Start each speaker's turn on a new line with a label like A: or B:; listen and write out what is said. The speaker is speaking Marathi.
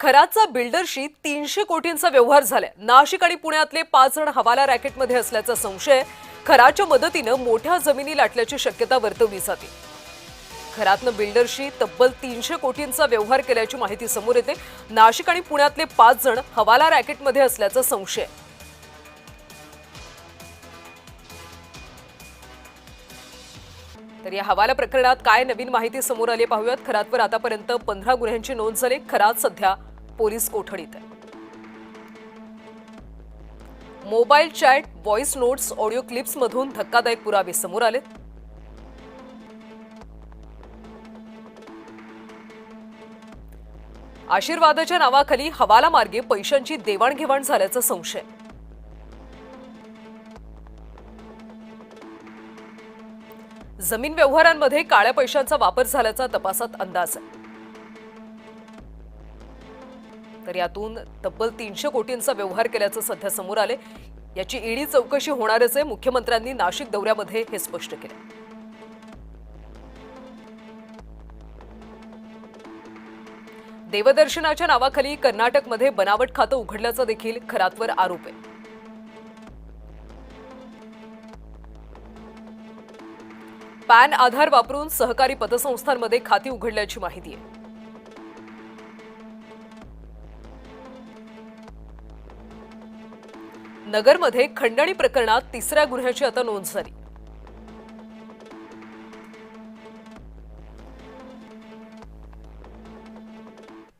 A: खराचा बिल्डरशी 300 कोटींचा व्यवहार झालाय। नाशिक आणि पुण्यातले 5 जण हवाला रॅकेटमध्ये असल्याचा संशय। खराच्या मदतीने मोठ्या जमिनी लाटल्याची शक्यता वर्तवली जाते। खरातनं बिल्डरशी तब्बल 300 कोटींचा व्यवहार केल्याची माहिती समोर येते। नाशिक आणि पुण्यातले 5 जण हवाला रॅकेटमध्ये असल्याचा संशय। तर या हवाला प्रकरणात काय नवीन माहिती समोर आली पाहूयात। खरातवर आतापर्यंत 15 गुन्ह्यांची नोंद झाली। खरात सध्या पोलीस कोठडीत आहे। Mobile chat, voice notes, audio clips मधून धक्कादायक पुरावे समोर आले। आशीर्वादाच्या नावाखाली हवाला मार्गे पैशांची देवाणघेवाण झाल्याचा संशय। जमीन व्यवहारांमध्ये काळ्या पैशांचा वापर झाल्याचा तपासात अंदाज आहे। तर यातून तब्बल 300 कोटींचा व्यवहार केल्याचं सध्या समोर आले। याची ईडी चौकशी होणारच आहे। मुख्यमंत्र्यांनी नाशिक दौऱ्यामध्ये हे स्पष्ट केले। देवदर्शनाच्या नावाखाली कर्नाटकमध्ये बनावट खातं उघडल्याचा देखील खरातवर आरोप आहे। पॅन आधार वापरून सहकारी पतसंस्थांमध्ये खाती उघडल्याची माहिती आहे। नगरमध्ये खंडणी प्रकरणात 3ऱ्या गुन्ह्याची आता नोंद झाली।